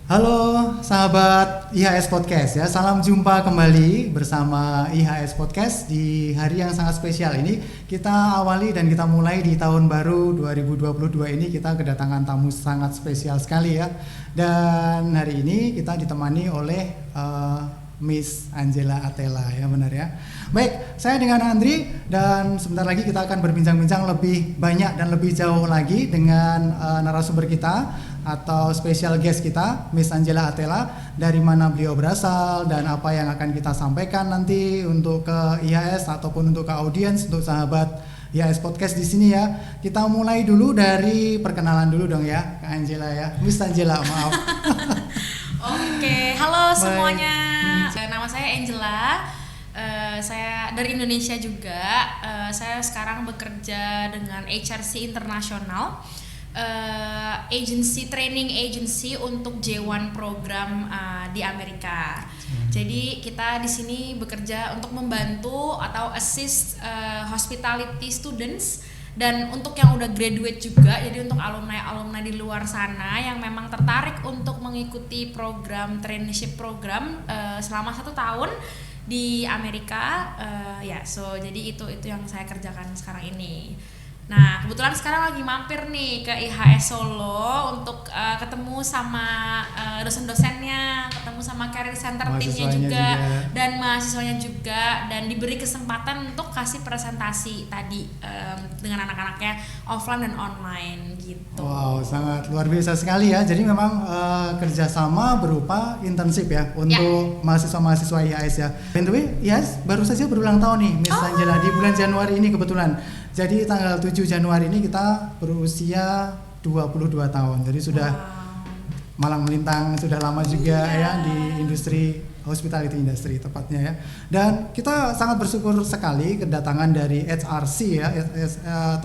Halo sahabat IHS Podcast ya, salam jumpa kembali bersama IHS Podcast di hari yang sangat spesial ini. Kita awali dan kita mulai di tahun baru 2022 ini, kita kedatangan tamu sangat spesial sekali ya. Dan hari ini kita ditemani oleh Miss Angela Atela ya, benar ya. Baik, saya dengan Andri dan sebentar lagi kita akan berbincang-bincang lebih banyak dan lebih jauh lagi dengan narasumber kita atau special guest kita, Miss Angela Atela, dari mana beliau berasal dan apa yang akan kita sampaikan nanti untuk ke IHS ataupun untuk ke audiens, untuk sahabat IHS Podcast di sini ya. Kita mulai dulu dari perkenalan dulu dong ya, Kak Angela ya. Miss Angela, maaf. Oke, halo semuanya. Nama saya Angela. Saya dari Indonesia juga. Saya sekarang bekerja dengan HRC Internasional. Training agency untuk J1 program di Amerika. Jadi kita di sini bekerja untuk membantu atau assist hospitality students, dan untuk yang udah graduate juga, jadi untuk alumni di luar sana yang memang tertarik untuk mengikuti program traineeship program selama 1 tahun di Amerika, jadi itu yang saya kerjakan sekarang ini. Nah, kebetulan sekarang lagi mampir nih ke IHS Solo untuk ketemu sama dosen-dosennya, ketemu sama career center timnya juga, dan mahasiswanya juga, dan diberi kesempatan untuk kasih presentasi tadi dengan anak-anaknya offline dan online gitu. Wow, sangat luar biasa sekali ya. Jadi memang kerjasama berupa internship ya untuk mahasiswa-mahasiswa IHS ya. By the way, IHS baru saja berulang tahun nih, Miss Angela, di bulan Januari ini kebetulan. Jadi tanggal 7 Januari ini kita berusia 22 tahun. Jadi sudah malang melintang, sudah lama juga ya di industri hospitality industry tepatnya ya. Dan kita sangat bersyukur sekali kedatangan dari HRC ya,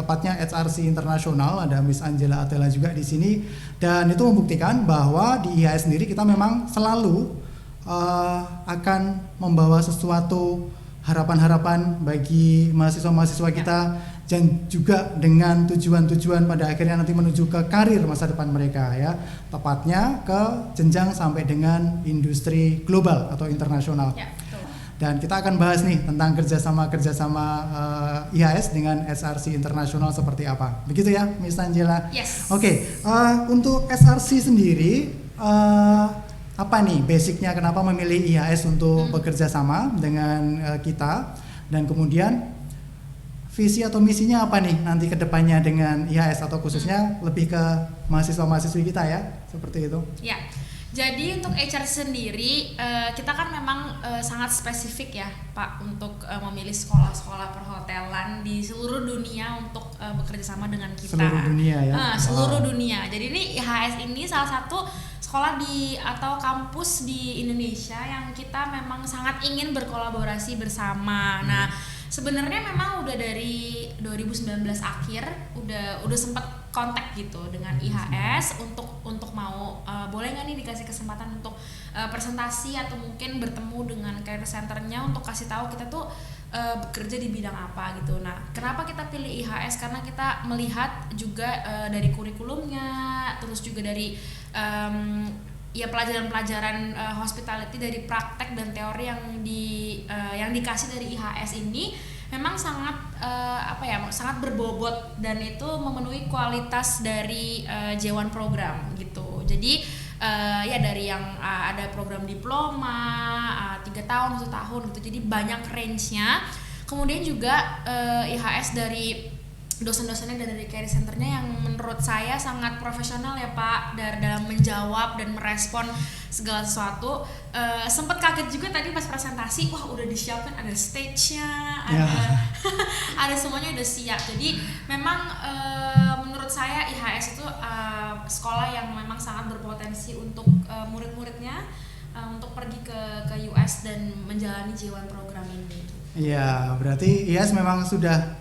tepatnya HRC Internasional, ada Miss Angela Atela juga di sini. Dan itu membuktikan bahwa di IHS sendiri kita memang selalu akan membawa sesuatu harapan-harapan bagi mahasiswa-mahasiswa kita, dan juga dengan tujuan-tujuan pada akhirnya nanti menuju ke karir masa depan mereka ya, tepatnya ke jenjang sampai dengan industri global atau internasional. Ya, betul. Dan kita akan bahas nih tentang kerjasama IHS dengan SRC Internasional seperti apa. Begitu ya, Miss Angela? Yes. Oke, untuk SRC sendiri, apa nih basicnya kenapa memilih IHS untuk bekerja sama dengan kita, dan kemudian visi atau misinya apa nih nanti kedepannya dengan IHS, atau khususnya lebih ke mahasiswa-mahasiswi kita ya, seperti itu. Ya, jadi untuk HR sendiri kita kan memang sangat spesifik ya Pak untuk memilih sekolah-sekolah perhotelan di seluruh dunia untuk bekerja sama dengan kita. Seluruh dunia ya? Seluruh dunia. Jadi ini IHS ini salah satu sekolah atau kampus di Indonesia yang kita memang sangat ingin berkolaborasi bersama. Nah, sebenarnya memang udah dari 2019 akhir udah sempat kontak gitu dengan IHS untuk mau boleh nggak nih dikasih kesempatan untuk presentasi atau mungkin bertemu dengan career centernya untuk kasih tahu kita tuh bekerja di bidang apa gitu. Nah, kenapa kita pilih IHS? Karena kita melihat juga dari kurikulumnya, terus juga dari pelajaran-pelajaran hospitality dari praktek dan teori yang dikasih dari IHS ini memang sangat sangat berbobot, dan itu memenuhi kualitas dari J1 program gitu. Jadi dari yang ada program diploma 3 tahun, 1 tahun gitu. Jadi banyak range-nya. Kemudian juga IHS dari dosen-dosennya dan dari career centernya yang menurut saya sangat profesional ya Pak, dalam menjawab dan merespon segala sesuatu. Sempat kaget juga tadi pas presentasi, wah udah disiapin, ada stage-nya, ada semuanya udah siap. Jadi memang menurut saya IHS itu sekolah yang memang sangat berpotensi untuk murid-muridnya untuk pergi ke US dan menjalani J1 program ini. Iya, berarti IHS memang sudah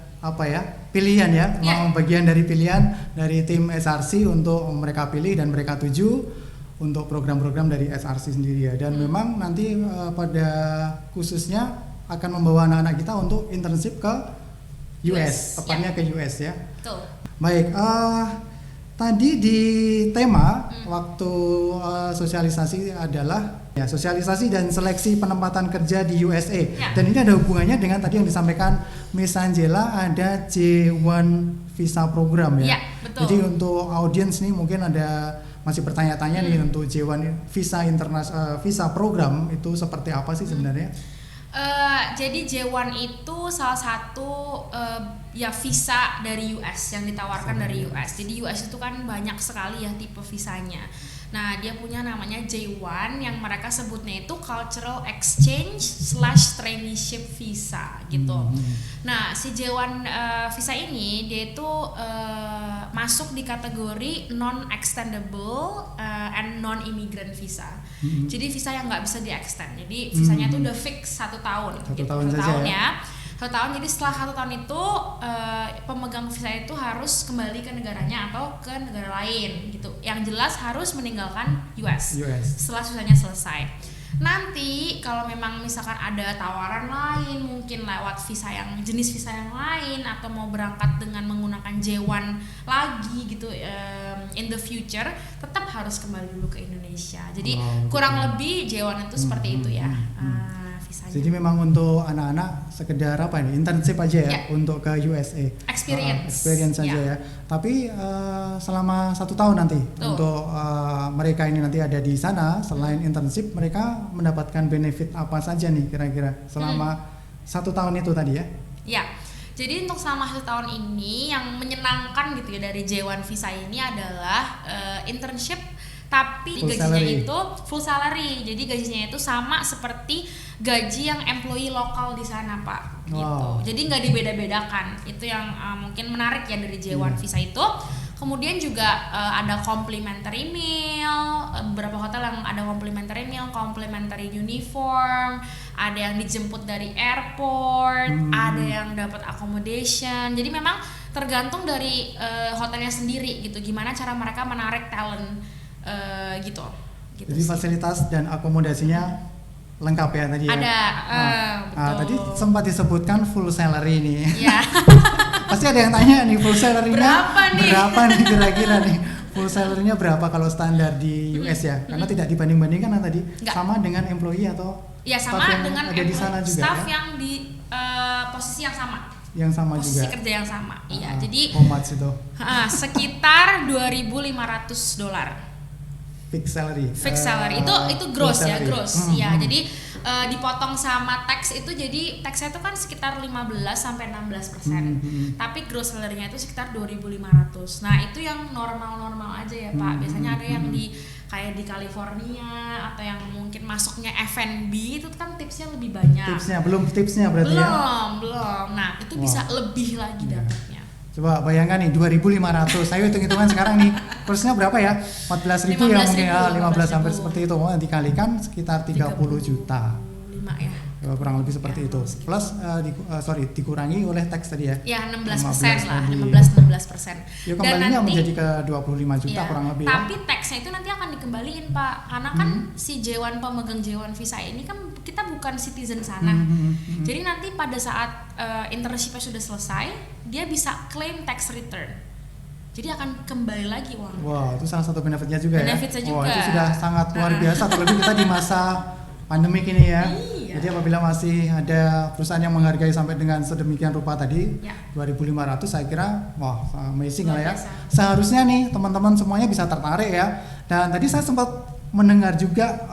pilihan ya, memang bagian dari pilihan dari tim SRC untuk mereka pilih dan mereka tuju untuk program-program dari SRC sendiri ya. Dan memang nanti pada khususnya akan membawa anak-anak kita untuk internship ke US, tepatnya ke US ya. Betul. Baik, tadi di tema waktu sosialisasi adalah ya sosialisasi dan seleksi penempatan kerja di USA. Ya. Dan ini ada hubungannya dengan tadi yang disampaikan Miss Angela, ada J1 visa program ya. Ya, betul. Jadi untuk audiens nih mungkin ada masih bertanya-tanya nih untuk J1 visa program itu seperti apa sih sebenarnya? Jadi J1 itu salah satu ya visa dari US yang ditawarkan dari US. Jadi US itu kan banyak sekali ya tipe visanya. Nah, dia punya namanya J1 yang mereka sebutnya itu Cultural Exchange/Traineeship Visa gitu. Nah, si J1 visa ini dia itu masuk di kategori non-extendable and non-immigrant visa. Jadi visa yang nggak bisa di-extend. Jadi visanya itu udah fix 1 tahun. Satu tahun ya. 1 tahun, jadi setelah 1 tahun itu pemegang visa itu harus kembali ke negaranya atau ke negara lain gitu. Yang jelas harus meninggalkan US. Setelah visanya selesai. Nanti kalau memang misalkan ada tawaran lain, mungkin lewat jenis visa yang lain atau mau berangkat dengan menggunakan J1 lagi gitu in the future, tetap harus kembali dulu ke Indonesia. Jadi kurang lebih J1 itu seperti itu ya. Visanya. Jadi memang untuk anak-anak sekedar apa ini internship aja ya untuk ke USA. Experience saja ya. Tapi selama 1 tahun nanti untuk mereka ini nanti ada di sana, selain internship mereka mendapatkan benefit apa saja nih kira-kira selama 1 tahun itu tadi ya? Ya. Jadi untuk selama 1 tahun ini yang menyenangkan gitu ya dari J1 visa ini adalah internship tapi gajinya itu full salary. Jadi gajinya itu sama seperti gaji yang employee lokal di sana, Pak. Gitu. Jadi nggak dibeda-bedakan. Itu yang mungkin menarik ya dari J1 visa itu. Kemudian juga ada complimentary meal, beberapa hotel yang ada complimentary meal, complimentary uniform, ada yang dijemput dari airport, ada yang dapat accommodation. Jadi memang tergantung dari hotelnya sendiri gitu. Gimana cara mereka menarik talent gitu. Jadi fasilitas dan akomodasinya lengkap ya tadi ya. Ada. Tadi sempat disebutkan full salary nih. Ya. Pasti ada yang tanya nih full salary-nya berapa nih kira-kira nih? Full salary-nya berapa kalau standar di US ya? Karena tidak dibanding-bandingkan tadi. Enggak. Sama dengan employee atau ya staff sama yang dengan ada di sana juga staff ya? yang di posisi yang sama. Yang sama posisi juga. Kerja yang sama. Iya, jadi how much itu? Sekitar $2.500. Fixed salary. Fixed salary itu gross ya, gross. Ya, jadi dipotong sama tax itu jadi taxnya itu kan sekitar 15-16%. Tapi gross salary-nya itu sekitar 2.500. Nah, itu yang normal-normal aja ya, Pak. Biasanya ada yang kayak di California atau yang mungkin masuknya F&B itu kan tipsnya lebih banyak. Belum tipsnya berarti ya? Belum. Nah, itu bisa lebih lagi dapatnya. Coba bayangkan nih 2.500. Ayo hitung-hitungan sekarang nih. Kursnya berapa ya? 14.000 ya mungkin ya, 15 sampai seperti itu. Dikalikan sekitar 30 juta. 5 ya. Kurang lebih seperti itu. Plus dikurangi oleh tax tadi ya. Ya 16% lah, 15-16%. Ya kembalinya menjadi ke 25 juta kurang lebih. Tapi taxnya itu nanti akan dikembaliin, Pak. Karena kan si J1 pemegang J1 visa ini kan kita bukan citizen sana. Jadi nanti pada saat internship-nya sudah selesai, dia bisa claim tax return. Jadi akan kembali lagi uang. Wah, itu salah satu benefitnya juga ya. Juga. Itu sudah sangat luar biasa. Terlebih kita di masa pandemik ini ya. Iya. Jadi apabila masih ada perusahaan yang menghargai sampai dengan sedemikian rupa tadi, ya. 2.500 saya kira wah amazing lah ya. Biasa. Seharusnya nih teman-teman semuanya bisa tertarik ya. Dan tadi saya sempat mendengar juga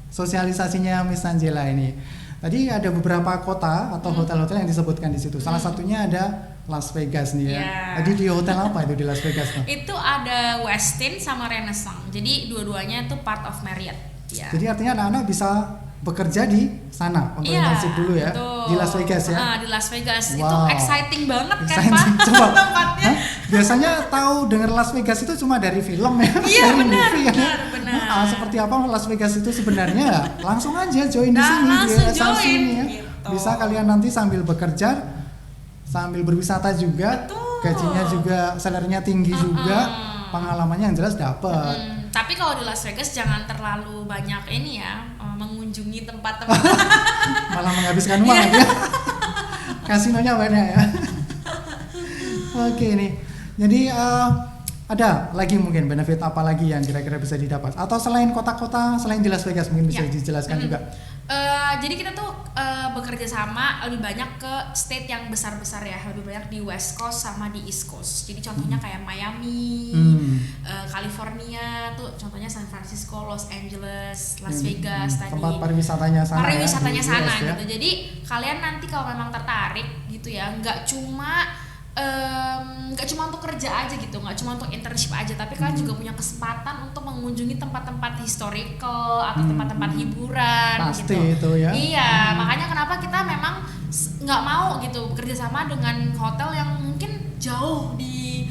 sosialisasinya Miss Angela ini. Tadi ada beberapa kota atau hotel-hotel yang disebutkan di situ. Salah satunya ada Las Vegas nih ya. Tadi di hotel apa itu di Las Vegas? Itu ada Westin sama Renaissance. Jadi dua-duanya itu part of Marriott. Ya. Jadi artinya anak-anak bisa bekerja di sana untuk internship dulu ya, di Las Vegas ya. Di Las Vegas. Wow. Itu exciting banget kan, Pak? Coba. Tempatnya. Biasanya tahu dengar Las Vegas itu cuma dari film ya. Iya, dari benar, movie, benar. Seperti apa Las Vegas itu sebenarnya? Langsung aja join di sini langsung di join ya. gitu. Bisa kalian nanti sambil bekerja, sambil berwisata juga. Betul. Gajinya juga, salary-nya tinggi juga. Pengalamannya yang jelas dapat. Tapi kalau di Las Vegas jangan terlalu banyak ini ya, mengunjungi tempat-tempat. Malah menghabiskan uang aja. Kasinonya banyak ya. Oke nih. Jadi Ada lagi mungkin benefit apa lagi yang kira-kira bisa didapat? Atau selain kota-kota, selain di Las Vegas mungkin bisa dijelaskan juga? Jadi kita tuh bekerja sama lebih banyak ke state yang besar-besar ya, lebih banyak di West Coast sama di East Coast. Jadi contohnya kayak Miami, California tuh contohnya San Francisco, Los Angeles, Las Vegas tadi. Tempat pariwisatanya sana. Pariwisatanya ya, sana US, gitu. Jadi kalian nanti kalau memang tertarik gitu ya, nggak cuma untuk kerja aja gitu, nggak cuma untuk internship aja, tapi kalian juga punya kesempatan untuk mengunjungi tempat-tempat historical atau tempat-tempat hiburan. Pasti gitu. itu ya. Iya, makanya kenapa kita memang nggak mau gitu bekerja sama dengan hotel yang mungkin jauh di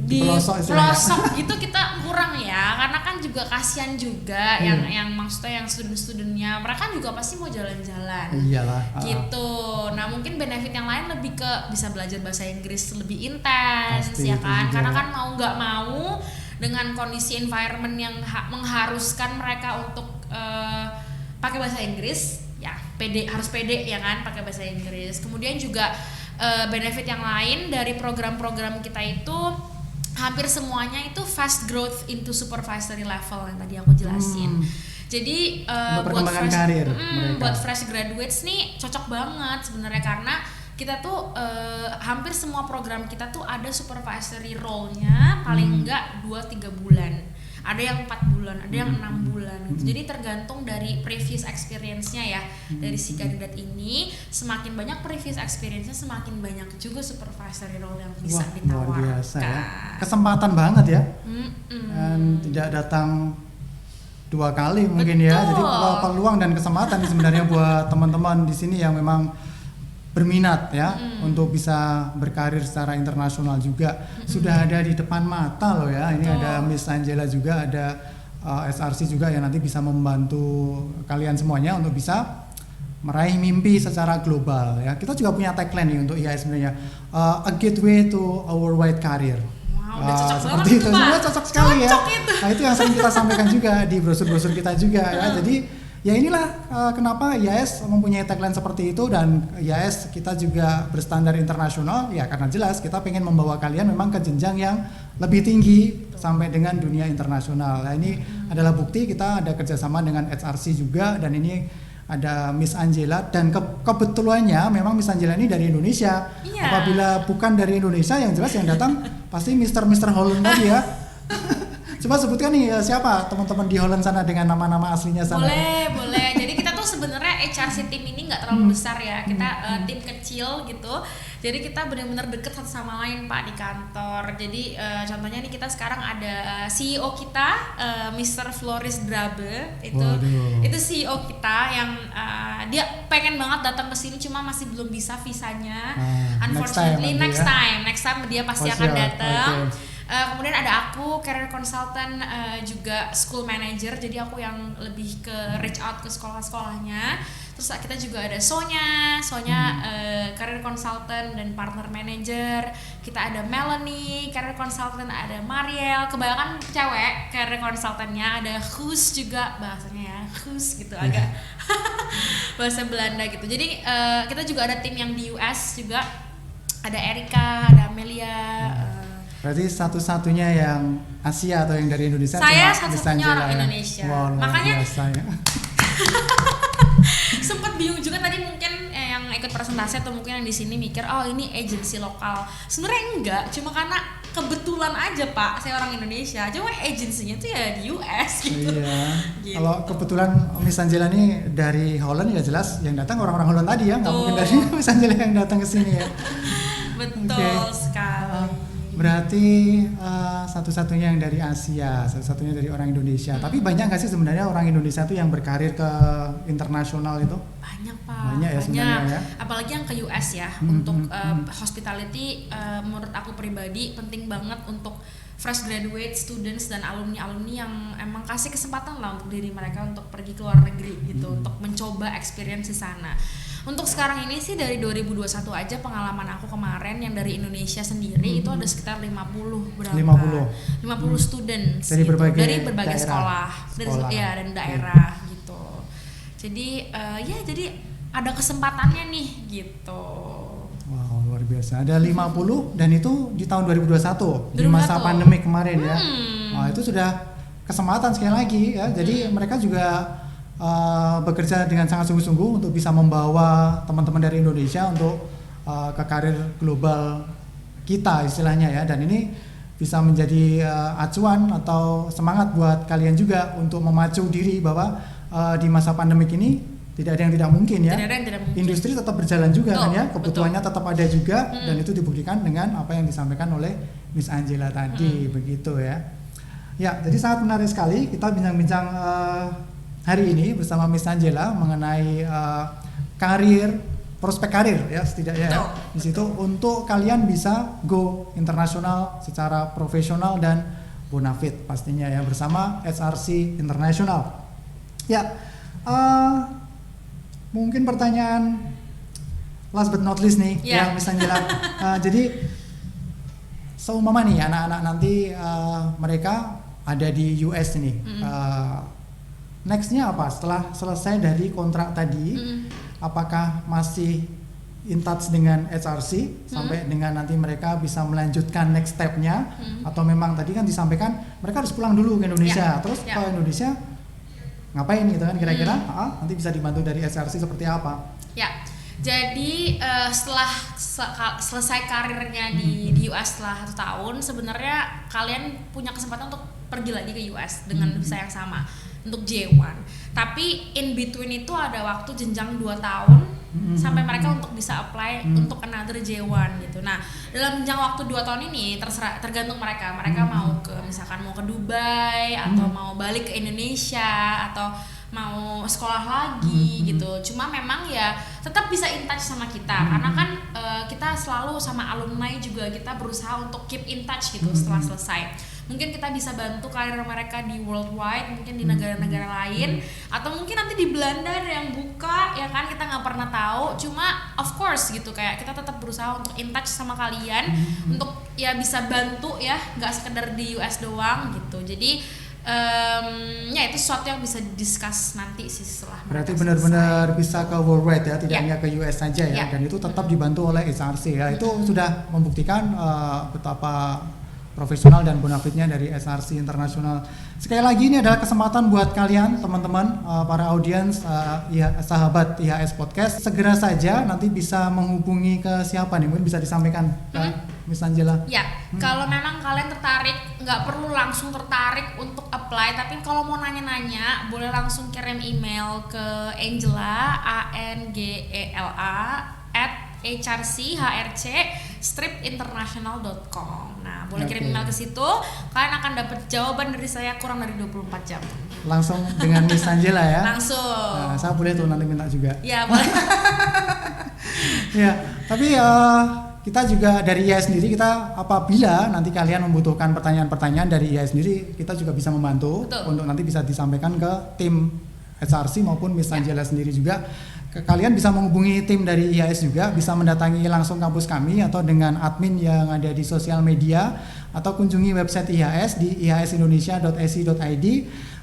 pelosok gitu, kita kurang ya, karena kan juga kasihan juga yang maksudnya yang student-studentnya, mereka juga pasti mau jalan-jalan. Iyalah. Gitu. Nah mungkin benefit yang lain lebih ke bisa belajar bahasa Inggris lebih intens ya kan, karena kan mau nggak mau dengan kondisi environment yang mengharuskan mereka untuk pakai bahasa Inggris, ya harus pede ya kan pakai bahasa Inggris. Kemudian juga benefit yang lain dari program-program kita itu hampir semuanya itu fast growth into supervisory level yang tadi aku jelasin. Jadi buat fresh graduates nih cocok banget sebenarnya, karena kita tuh hampir semua program kita tuh ada supervisory role-nya paling enggak 2-3 bulan. Ada yang 4 bulan, ada yang 6 bulan gitu. Jadi tergantung dari previous experience-nya ya dari si kandidat ini. Semakin banyak previous experience-nya, semakin banyak juga supervisory role yang bisa ditawarkan. Luar biasa ya. Kesempatan banget ya. Dan tidak datang 2 kali mungkin. Betul. Ya. Jadi peluang dan kesempatan sebenarnya buat teman-teman di sini yang memang berminat ya untuk bisa berkarir secara internasional juga. Sudah ada di depan mata loh ya. Ini ada Miss Angela juga, ada SRC juga yang nanti bisa membantu kalian semuanya untuk bisa meraih mimpi secara global ya. Kita juga punya tagline nih untuk IAS sebenarnya, a gateway to a worldwide career. Wow, udah cocok seperti itu, semua cocok sekali ya. Nah itu yang sering kita sampaikan juga di brosur-brosur kita juga ya. Jadi ya inilah kenapa IAS mempunyai tagline seperti itu, dan IAS kita juga berstandar internasional ya, karena jelas kita pengen membawa kalian memang ke jenjang yang lebih tinggi sampai dengan dunia internasional. Nah ini adalah bukti kita ada kerjasama dengan SRC juga, dan ini ada Miss Angela, dan kebetulannya memang Miss Angela ini dari Indonesia. Apabila bukan dari Indonesia, yang jelas yang datang pasti Mr. Holland tadi ya. Coba sebutkan nih siapa teman-teman di Holland sana dengan nama-nama aslinya sana. Boleh. Jadi kita tuh sebenarnya HRC tim ini nggak terlalu besar ya. Kita tim kecil gitu. Jadi kita benar-benar deket satu sama lain Pak di kantor. Jadi contohnya nih kita sekarang ada CEO kita, Mr. Floris Drabe. Itu CEO kita yang dia pengen banget datang ke sini, cuma masih belum bisa visanya. Unfortunately next time dia pasti akan datang. Kemudian ada aku, career consultant, juga school manager, jadi aku yang lebih ke reach out ke sekolah-sekolahnya. Terus kita juga ada Sonya, career consultant dan partner manager. Kita ada Melanie, career consultant, ada Mariel, kebanyakan cewek career consultantnya. Ada Hus juga bahasanya ya, Hus gitu agak bahasa Belanda gitu. Jadi kita juga ada tim yang di US juga, ada Erika, ada Amelia. Berarti satu-satunya yang Asia atau yang dari Indonesia? Saya satu-satunya orang Indonesia. Wow, makanya biasa, ya. Sempat bingung juga tadi mungkin yang ikut presentasi atau mungkin yang di sini mikir ini agensi lokal. Sebenarnya enggak, cuma karena kebetulan aja Pak, saya orang Indonesia. Cuma agensinya tuh ya di US gitu. Iya. Gitu. Kalau kebetulan Miss Angela ini dari Holland ya jelas yang datang orang-orang Holland tadi ya, nggak mungkin dari Miss Angela yang datang ke sini ya. Betul sekali. Berarti satu-satunya yang dari Asia, satu-satunya dari orang Indonesia. Tapi banyak nggak sih sebenarnya orang Indonesia tuh yang berkarir ke internasional itu? Banyak Pak. Banyak ya sebenarnya ya. Apalagi yang ke US ya. Untuk hospitality, menurut aku pribadi penting banget untuk fresh graduate students dan alumni-alumni yang emang kasih kesempatan lah untuk diri mereka untuk pergi ke luar negeri gitu, untuk mencoba experience di sana. Untuk sekarang ini sih dari 2021 aja pengalaman aku kemarin yang dari Indonesia sendiri itu ada sekitar 50 students dari gitu, berbagai berbagai daerah. sekolah. Dan daerah gitu. Jadi jadi ada kesempatannya nih gitu. Wow, luar biasa. Ada 50 dan itu di tahun 2021 di 2021. masa pandemi kemarin ya. Hmm. Itu sudah kesempatan sekali lagi ya. Jadi mereka juga bekerja dengan sangat sungguh-sungguh untuk bisa membawa teman-teman dari Indonesia untuk ke karir global kita istilahnya ya. Dan ini bisa menjadi acuan atau semangat buat kalian juga untuk memacu diri bahwa di masa pandemik ini tidak ada yang tidak mungkin ya. Tidak ada yang tidak mungkin. Industri tetap berjalan juga Betul, kan ya, kebutuhannya tetap ada juga dan itu dibuktikan dengan apa yang disampaikan oleh Miss Angela tadi begitu ya. Ya, jadi sangat menarik sekali kita bincang-bincang hari ini bersama Miss Angela mengenai karir, prospek karir ya setidaknya ya. Di situ untuk kalian bisa go internasional secara profesional dan bonafit pastinya ya bersama SRC International. Ya, mungkin pertanyaan last but not least nih yang Miss Angela. Jadi seumpama nih anak-anak nanti mereka ada di US ini, nextnya apa setelah selesai dari kontrak tadi? Apakah masih in touch dengan HRC sampai dengan nanti mereka bisa melanjutkan next stepnya, atau memang tadi kan disampaikan mereka harus pulang dulu ke Indonesia, terus ke Indonesia ngapain gitu kan kira-kira? Nanti bisa dibantu dari SRC seperti apa? Ya, jadi setelah selesai karirnya di US setelah 1 tahun, sebenarnya kalian punya kesempatan untuk pergi lagi ke US dengan visa yang sama untuk J1. Tapi in between itu ada waktu jenjang 2 tahun sampai mereka untuk bisa apply untuk another J1 gitu. Nah, dalam jenjang waktu 2 tahun ini tergantung mereka mau ke misalkan mau ke Dubai atau mau balik ke Indonesia atau mau sekolah lagi gitu. Cuma memang ya tetap bisa in touch sama kita karena kan kita selalu sama alumni juga kita berusaha untuk keep in touch gitu setelah selesai. Mungkin kita bisa bantu karir mereka di worldwide, mungkin di negara-negara lain, atau mungkin nanti di Belanda ada yang buka, ya kan kita nggak pernah tahu. Cuma of course gitu kayak kita tetap berusaha untuk in touch sama kalian, untuk ya bisa bantu ya, nggak sekedar di US doang gitu. Jadi ya itu sesuatu yang bisa di-discuss nanti sih setelah. Berarti benar-benar bisa ke worldwide ya, tidak hanya ke US saja ya, dan itu tetap dibantu oleh HRC ya. Itu sudah membuktikan betapa profesional dan bonafitnya dari SRC Internasional. Sekali lagi ini adalah kesempatan buat kalian teman-teman para audiens sahabat IHS Podcast, segera saja nanti bisa menghubungi ke siapa nih, mungkin bisa disampaikan Miss Angela. Ya, kalau memang kalian tertarik, nggak perlu langsung tertarik untuk apply, tapi kalau mau nanya-nanya boleh langsung kirim email ke Angela @hrc-stripinternational.com. Nah, boleh kirim email ke situ. Kalian akan dapat jawaban dari saya kurang dari 24 jam. Langsung dengan Miss Angela ya? Langsung. Nah, saya boleh tuh nanti minta juga. Ya, boleh. Ya, tapi kita juga dari IAS sendiri, kita apabila nanti kalian membutuhkan pertanyaan-pertanyaan dari IAS sendiri, kita juga bisa membantu. Betul. Untuk nanti bisa disampaikan ke tim HRC maupun Miss Angela sendiri juga. Kalian bisa menghubungi tim dari IAS juga, bisa mendatangi langsung kampus kami atau dengan admin yang ada di sosial media, atau kunjungi website IAS di ihasindonesia.ac.id.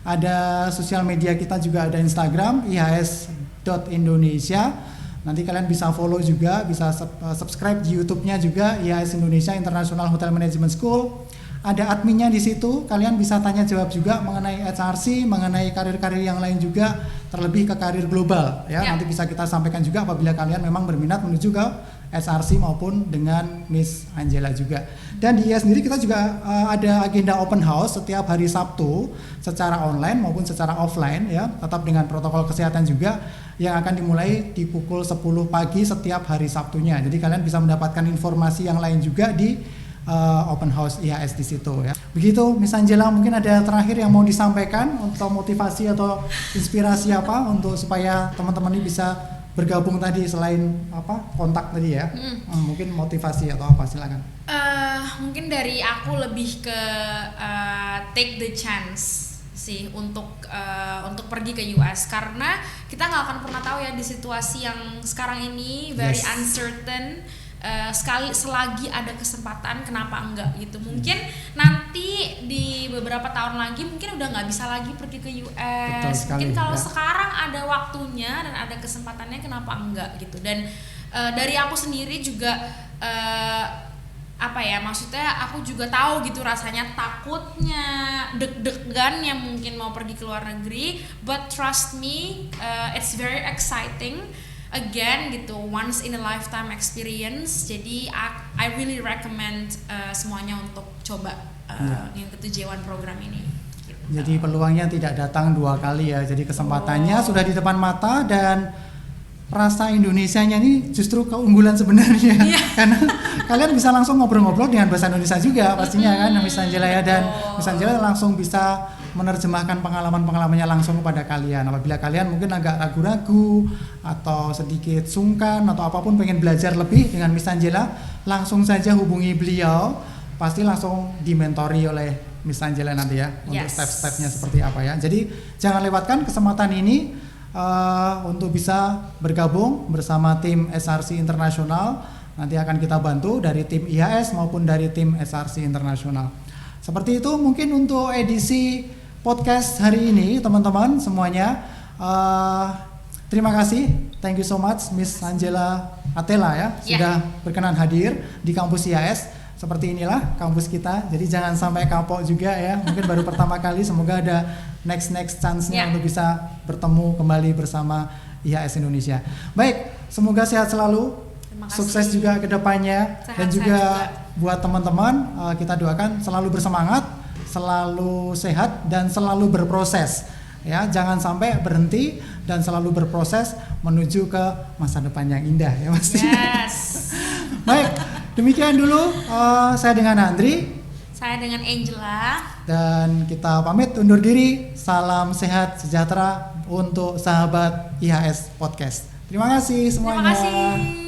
Ada sosial media kita juga, ada Instagram ihs.indonesia. Nanti kalian bisa follow juga, bisa subscribe di YouTube-nya juga IHS Indonesia International Hotel Management School. Ada adminnya di situ, kalian bisa tanya jawab juga mengenai HRC, mengenai karir-karir yang lain juga, terlebih ke karir global ya. Nanti bisa kita sampaikan juga apabila kalian memang berminat menuju ke HRC maupun dengan Miss Angela juga. Dan di IAS sendiri kita juga ada agenda open house setiap hari Sabtu secara online maupun secara offline ya, tetap dengan protokol kesehatan juga, yang akan dimulai di pukul 10 pagi setiap hari Sabtunya. Jadi kalian bisa mendapatkan informasi yang lain juga di open house IHS di situ ya. Begitu Miss Angela, mungkin ada terakhir yang mau disampaikan untuk motivasi atau inspirasi apa untuk supaya teman-teman ini bisa bergabung tadi selain kontak tadi ya. Mungkin motivasi atau apa, silakan. Mungkin dari aku lebih ke take the chance sih untuk pergi ke US, karena kita nggak akan pernah tahu ya di situasi yang sekarang ini very uncertain. Selagi ada kesempatan, kenapa enggak gitu. Mungkin nanti di beberapa tahun lagi mungkin udah nggak bisa lagi pergi ke US. Mungkin kalau sekarang ada waktunya dan ada kesempatannya, kenapa enggak gitu. Dan dari aku sendiri juga apa ya, maksudnya aku juga tahu gitu rasanya takutnya, deg-degan yang mungkin mau pergi ke luar negeri, but trust me, it's very exciting again gitu, once in a lifetime experience. Jadi I really recommend semuanya untuk coba yang ketujuan program ini gitu. Jadi peluangnya tidak datang dua kali ya, jadi kesempatannya sudah di depan mata, dan rasa Indonesianya ini justru keunggulan sebenarnya. Karena kalian bisa langsung ngobrol-ngobrol dengan bahasa Indonesia juga pastinya kan Miss Angela ya, dan Miss Angela langsung bisa menerjemahkan pengalaman-pengalamannya langsung kepada kalian. Apabila kalian mungkin agak ragu-ragu atau sedikit sungkan atau apapun, pengen belajar lebih dengan Miss Angela, langsung saja hubungi beliau, pasti langsung dimentori oleh Miss Angela nanti ya, untuk step-stepnya seperti apa ya. Jadi jangan lewatkan kesempatan ini untuk bisa bergabung bersama tim SRC Internasional. Nanti akan kita bantu dari tim IHS maupun dari tim SRC Internasional. Seperti itu mungkin untuk edisi podcast hari ini teman-teman semuanya. Terima kasih, thank you so much Miss Angela Atela ya, sudah berkenan hadir di kampus IHS. Seperti inilah kampus kita, jadi jangan sampai kapok juga ya. Mungkin baru pertama kali, semoga ada next chance-nya untuk bisa bertemu kembali bersama IHS Indonesia. Baik, semoga sehat selalu, sukses juga ke depannya, dan juga buat teman-teman kita doakan selalu bersemangat, selalu sehat, dan selalu berproses. Ya, jangan sampai berhenti dan selalu berproses menuju ke masa depan yang indah ya Mas. Baik, demikian dulu saya dengan Andri, saya dengan Angela, dan kita pamit undur diri. Salam sehat sejahtera untuk sahabat IHS Podcast. Terima kasih semuanya. Terima kasih.